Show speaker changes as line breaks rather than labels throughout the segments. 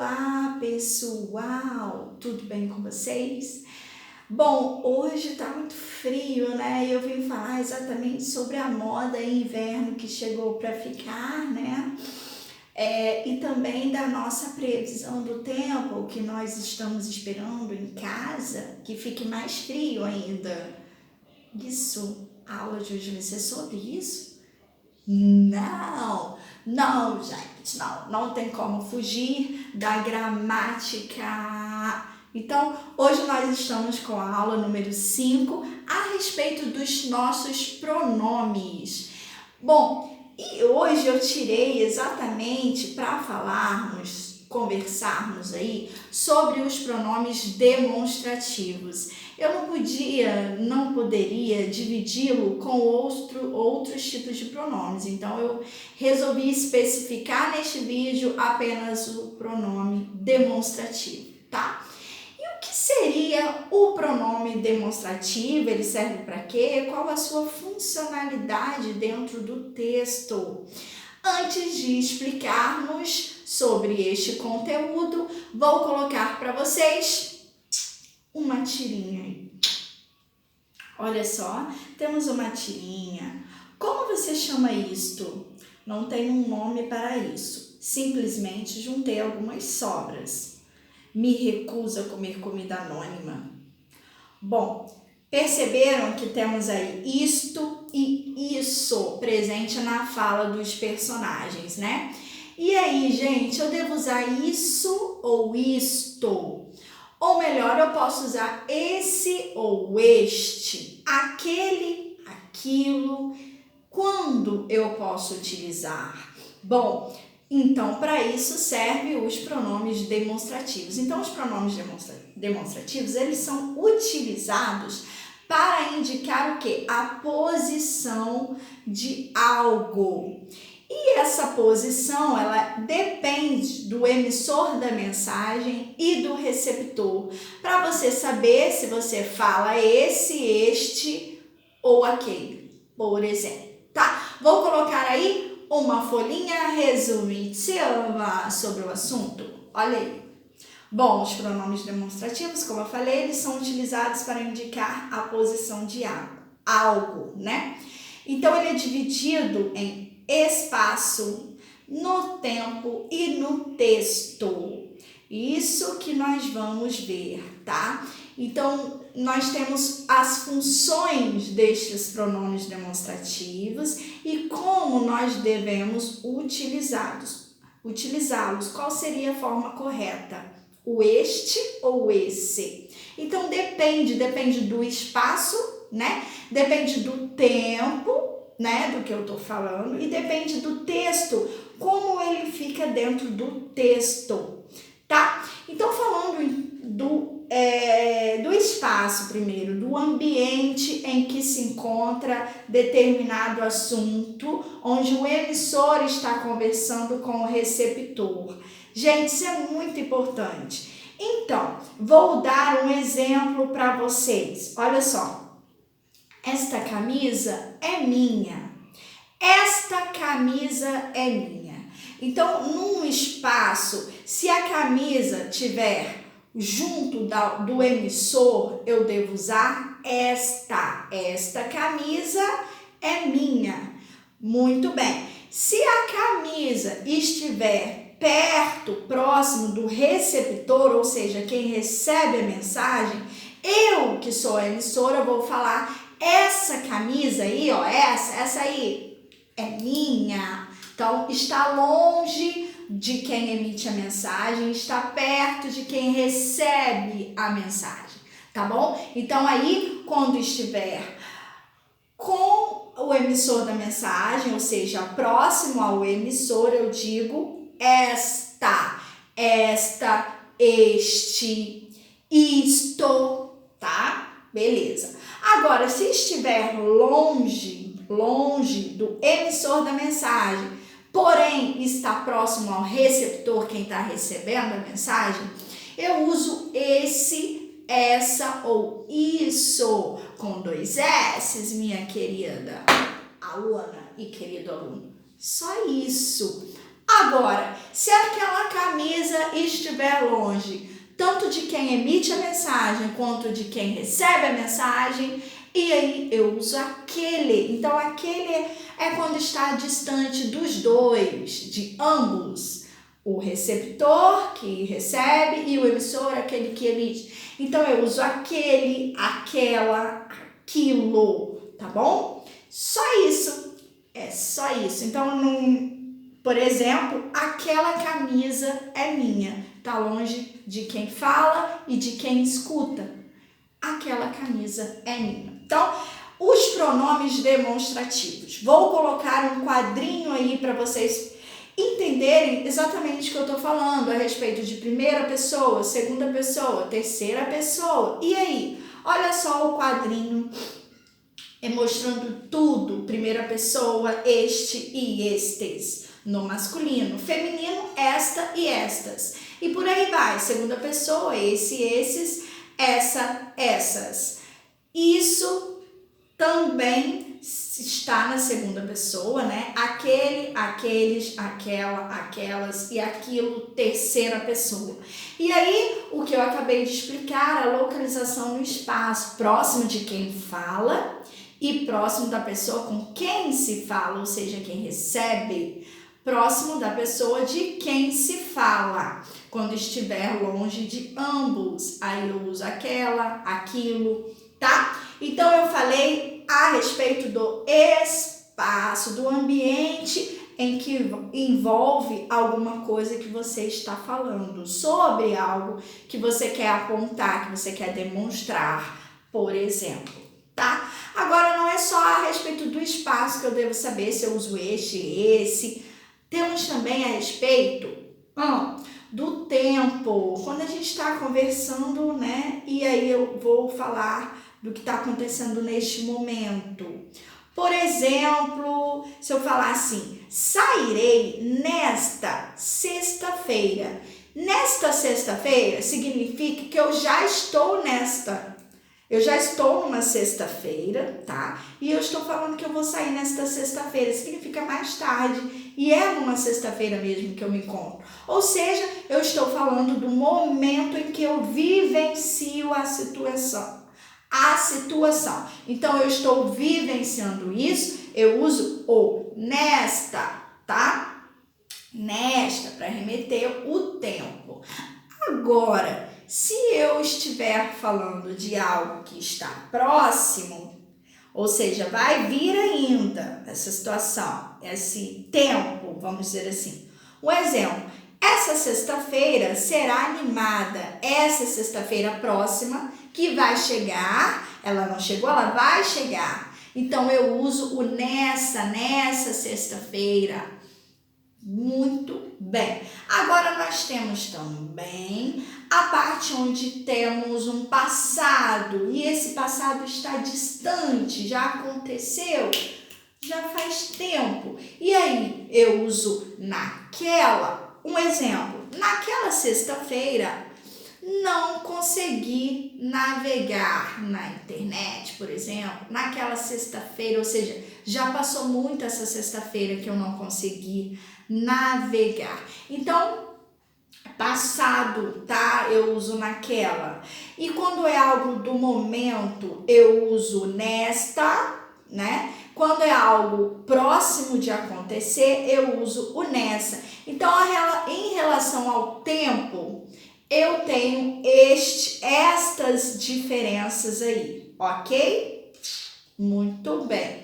Olá, pessoal! Tudo bem com vocês? Bom, hoje tá muito frio, né? Eu vim falar exatamente sobre a moda inverno que chegou para ficar, né? E também da nossa previsão do tempo, que nós estamos esperando em casa, que fique mais frio ainda. Isso, a aula de hoje vai ser sobre isso? Não, gente, não tem como fugir da gramática. Então, hoje nós estamos com a aula número 5 a respeito dos nossos pronomes. Bom, e hoje eu tirei exatamente para conversarmos aí sobre os pronomes demonstrativos. Eu não poderia dividi-lo com outros tipos de pronomes. Então, eu resolvi especificar neste vídeo apenas o pronome demonstrativo, tá? E o que seria o pronome demonstrativo? Ele serve para quê? Qual a sua funcionalidade dentro do texto? Antes de explicarmos sobre este conteúdo, vou colocar para vocês uma tirinha aí. Olha só, temos uma tirinha. Como você chama isto? Não tem um nome para isso. Simplesmente juntei algumas sobras. Me recuso a comer comida anônima. Bom, perceberam que temos aí isto e isso presente na fala dos personagens, né? E aí, gente, eu devo usar isso ou isto? Ou melhor, eu posso usar esse ou este, aquele, aquilo. Quando eu posso utilizar? Bom, então para isso servem os pronomes demonstrativos. Então, os pronomes demonstrativos, eles são utilizados para indicar o quê? A posição de algo. E essa posição, ela depende do emissor da mensagem e do receptor, para você saber se você fala esse, este ou aquele, por exemplo, tá? Vou colocar aí uma folhinha resumitiva sobre o assunto. Olha aí. Bom, os pronomes demonstrativos, como eu falei, eles são utilizados para indicar a posição de algo, né? Então, ele é dividido em espaço, no tempo e no texto. Isso que nós vamos ver, tá? Então, nós temos as funções destes pronomes demonstrativos e como nós devemos utilizá-los. Qual seria a forma correta? O este ou esse? Então, depende do espaço, né? Depende do tempo, né, do que eu tô falando, e depende do texto, como ele fica dentro do texto, tá? Então, falando do espaço primeiro, do ambiente em que se encontra determinado assunto, onde o emissor está conversando com o receptor. Gente, isso é muito importante. Então, vou dar um exemplo para vocês. Olha só. Esta camisa é minha. Esta camisa é minha. Então, num espaço, se a camisa tiver junto do emissor, eu devo usar esta. Esta camisa é minha. Muito bem. Se a camisa estiver perto, próximo do receptor, ou seja, quem recebe a mensagem, eu que sou a emissora vou falar essa camisa aí, ó, essa aí é minha. Então, está longe de quem emite a mensagem, está perto de quem recebe a mensagem, tá bom? Então, aí, quando estiver com o emissor da mensagem, ou seja, próximo ao emissor, eu digo esta, este, isto, tá? Beleza. Agora, se estiver longe do emissor da mensagem, porém está próximo ao receptor, quem está recebendo a mensagem, eu uso esse, essa ou isso, com 2 S's, minha querida aluna e querido aluno. Só isso. Agora, se aquela camisa estiver longe, tanto de quem emite a mensagem quanto de quem recebe a mensagem, e aí eu uso aquele. Então, aquele é quando está distante dos dois, de ambos. O receptor que recebe e o emissor, aquele que emite. Então, eu uso aquele, aquela, aquilo, tá bom? Só isso. É só isso. Então, por exemplo, aquela camisa é minha. Tá longe de quem fala e de quem escuta. Aquela camisa é minha. Então, os pronomes demonstrativos. Vou colocar um quadrinho aí para vocês entenderem exatamente o que eu estou falando a respeito de primeira pessoa, segunda pessoa, terceira pessoa. E aí, olha só o quadrinho mostrando tudo, primeira pessoa, este e estes, no masculino, feminino, esta e estas. E por aí vai, segunda pessoa, esse, esses, essa, essas. Isso também está na segunda pessoa, né? Aquele, aqueles, aquela, aquelas e aquilo, terceira pessoa. E aí, o que eu acabei de explicar, a localização no espaço, próximo de quem fala e próximo da pessoa com quem se fala, ou seja, quem recebe, próximo da pessoa de quem se fala, quando estiver longe de ambos. Aí eu uso aquela, aquilo, tá? Então, eu falei a respeito do espaço, do ambiente em que envolve alguma coisa que você está falando, sobre algo que você quer apontar, que você quer demonstrar, por exemplo, tá? Agora, não é só a respeito do espaço que eu devo saber se eu uso este, esse. Temos também a respeito do tempo, quando a gente está conversando, né? E aí eu vou falar do que está acontecendo neste momento. Por exemplo, se eu falar assim, sairei nesta sexta-feira. Nesta sexta-feira significa que eu já estou Eu já estou numa sexta-feira, tá? E eu estou falando que eu vou sair nesta sexta-feira. Significa mais tarde. E é numa sexta-feira mesmo que eu me encontro. Ou seja, eu estou falando do momento em que eu vivencio a situação. Então, eu estou vivenciando isso, eu uso o nesta, tá? Nesta, para remeter o tempo. Agora, se eu estiver falando de algo que está próximo, ou seja, vai vir ainda essa situação, esse tempo, vamos dizer assim. Um exemplo, essa sexta-feira será animada, essa sexta-feira próxima, que vai chegar, ela não chegou, ela vai chegar. Então, eu uso o nessa sexta-feira. Muito bem. Agora, nós temos também a parte onde temos um passado, e esse passado está distante, já aconteceu, já faz tempo. E aí, eu uso naquela, um exemplo, naquela sexta-feira, não consegui navegar na internet, por exemplo, naquela sexta-feira, ou seja, já passou muito essa sexta-feira que eu não consegui navegar. Então, passado, tá? Eu uso naquela. E quando é algo do momento, eu uso nesta, né? Quando é algo próximo de acontecer, eu uso o nessa. Então, em relação ao tempo, eu tenho estas diferenças aí, ok? Muito bem.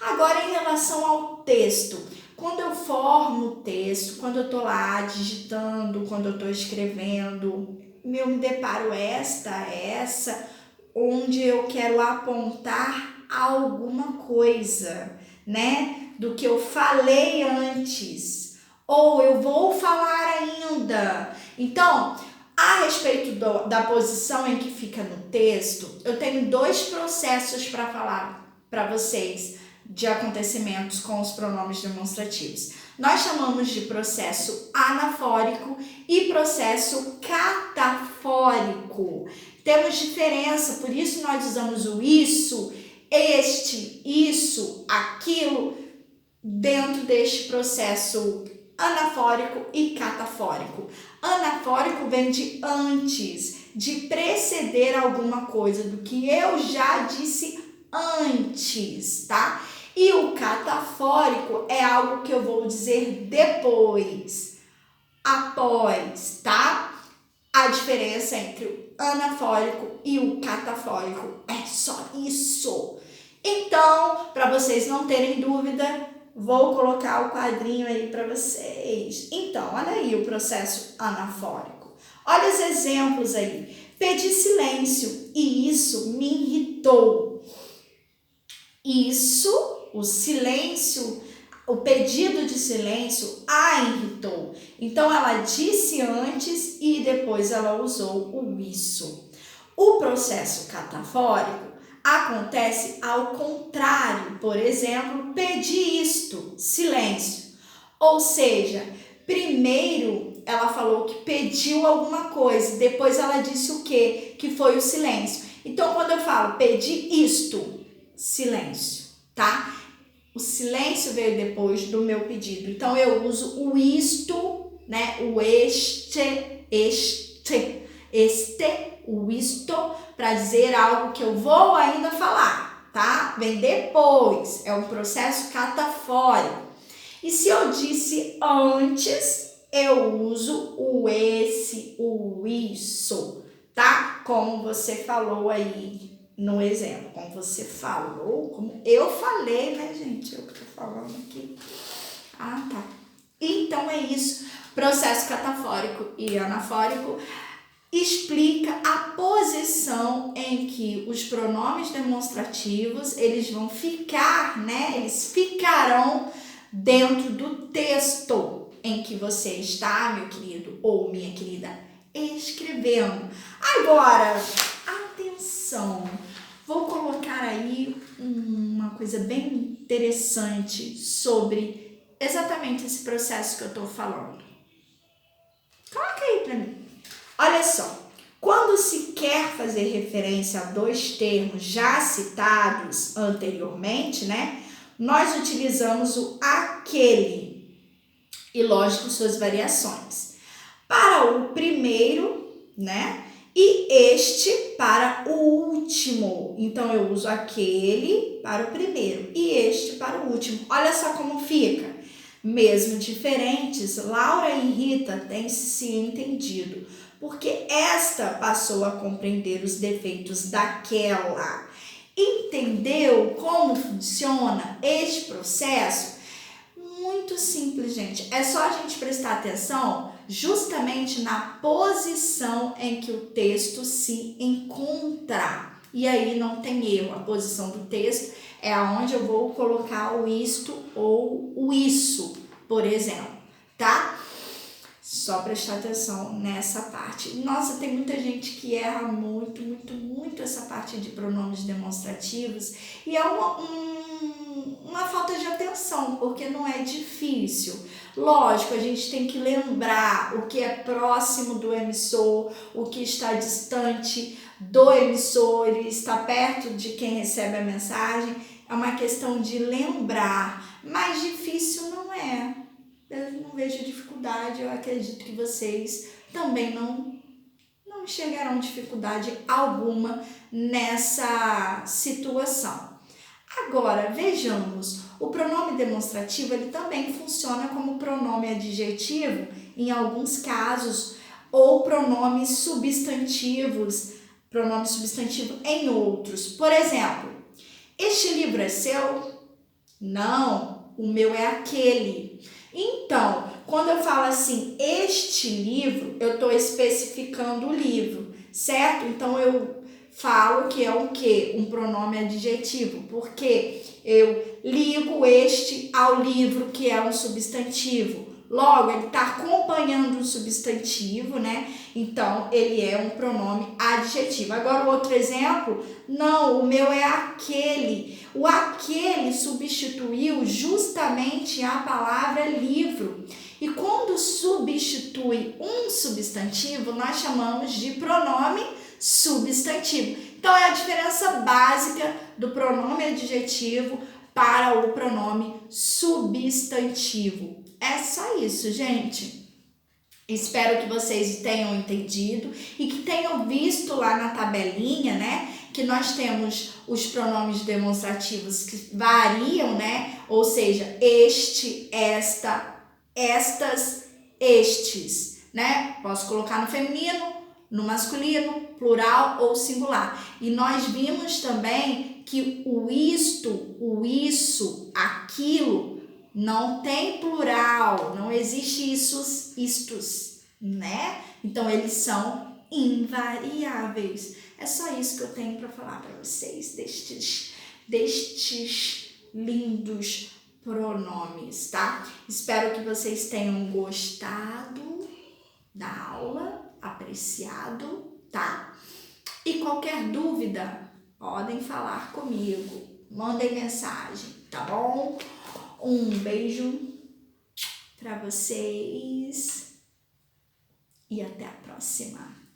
Agora, em relação ao texto, quando eu formo o texto, quando eu estou lá digitando, quando eu estou escrevendo, eu me deparo essa, onde eu quero apontar alguma coisa, né? Do que eu falei antes, ou eu vou falar ainda. Então, a respeito da posição em que fica no texto, eu tenho dois processos para falar para vocês de acontecimentos com os pronomes demonstrativos. Nós chamamos de processo anafórico e processo catafórico. Temos diferença, por isso nós usamos o isso, este, isso, aquilo, dentro deste processo anafórico e catafórico. Anafórico vem de antes, de preceder alguma coisa, do que eu já disse antes, tá? E o catafórico é algo que eu vou dizer depois, após, tá? A diferença entre o anafórico e o catafórico é só isso. Então, para vocês não terem dúvida, vou colocar o quadrinho aí para vocês. Então, olha aí o processo anafórico. Olha os exemplos aí. Pedi silêncio e isso me irritou. Isso, o silêncio, o pedido de silêncio a irritou. Então, ela disse antes e depois ela usou o isso. O processo catafórico acontece ao contrário. Por exemplo, pedi isto, silêncio. Ou seja, primeiro ela falou que pediu alguma coisa, depois ela disse o quê? Que foi o silêncio. Então, quando eu falo pedi isto, silêncio, tá? O silêncio veio depois do meu pedido. Então, eu uso o isto, né? O este, o isto, para dizer algo que eu vou ainda falar, tá? Vem depois. É um processo catafórico. E se eu disse antes, eu uso o esse, o isso, tá? Como você falou aí no exemplo, como você falou, como eu falei, né, gente? Eu que tô falando aqui. Ah, tá. Então é isso. Processo catafórico e anafórico explica a posição em que os pronomes demonstrativos, eles vão ficar, né? Eles ficarão dentro do texto em que você está, meu querido ou minha querida, escrevendo. Agora, atenção! Vou colocar aí uma coisa bem interessante sobre exatamente esse processo que eu estou falando. Coloca aí para mim. Olha só, quando se quer fazer referência a dois termos já citados anteriormente, né? Nós utilizamos o aquele e, lógico, suas variações. Para o primeiro, né? E este para o último. Então, eu uso aquele para o primeiro e este para o último. Olha só como fica. Mesmo diferentes, Laura e Rita têm se entendido, porque esta passou a compreender os defeitos daquela. Entendeu como funciona este processo? Muito simples, gente. É só a gente prestar atenção justamente na posição em que o texto se encontra. E aí não tem erro. A posição do texto é aonde eu vou colocar o isto ou o isso, por exemplo, tá? Só prestar atenção nessa parte. Nossa, tem muita gente que erra muito essa parte de pronomes demonstrativos e é uma falta de atenção, porque não é difícil. Lógico, a gente tem que lembrar o que é próximo do emissor, o que está distante do emissor, ele está perto de quem recebe a mensagem. É uma questão de lembrar, mas difícil não é. Eu não vejo dificuldade, eu acredito que vocês também não enxergarão dificuldade alguma nessa situação. Agora, vejamos, o pronome demonstrativo ele também funciona como pronome adjetivo em alguns casos, ou pronomes substantivos, pronome substantivo em outros. Por exemplo, este livro é seu? Não, o meu é aquele. Então, quando eu falo assim, este livro, eu estou especificando o livro, certo? Então, eu falo que é o quê? Um pronome adjetivo, porque eu ligo este ao livro, que é um substantivo. Logo, ele está acompanhando um substantivo, né? Então, ele é um pronome adjetivo. Agora, o outro exemplo, não, o meu é aquele. O aquele substituiu justamente a palavra livro. E quando substitui um substantivo, nós chamamos de pronome substantivo. Então, é a diferença básica do pronome adjetivo para o pronome substantivo. É só isso, gente. Espero que vocês tenham entendido e que tenham visto lá na tabelinha, né, que nós temos os pronomes demonstrativos que variam, né, ou seja, este, esta, estas, estes, né, posso colocar no feminino, no masculino, plural ou singular. E nós vimos também que o isto, o isso, aquilo, não tem plural, não existe istos, né? Então, eles são invariáveis. É só isso que eu tenho para falar para vocês destes lindos pronomes, tá? Espero que vocês tenham gostado da aula, apreciado, tá? E qualquer dúvida, podem falar comigo, mandem mensagem, tá bom? Um beijo para vocês e até a próxima.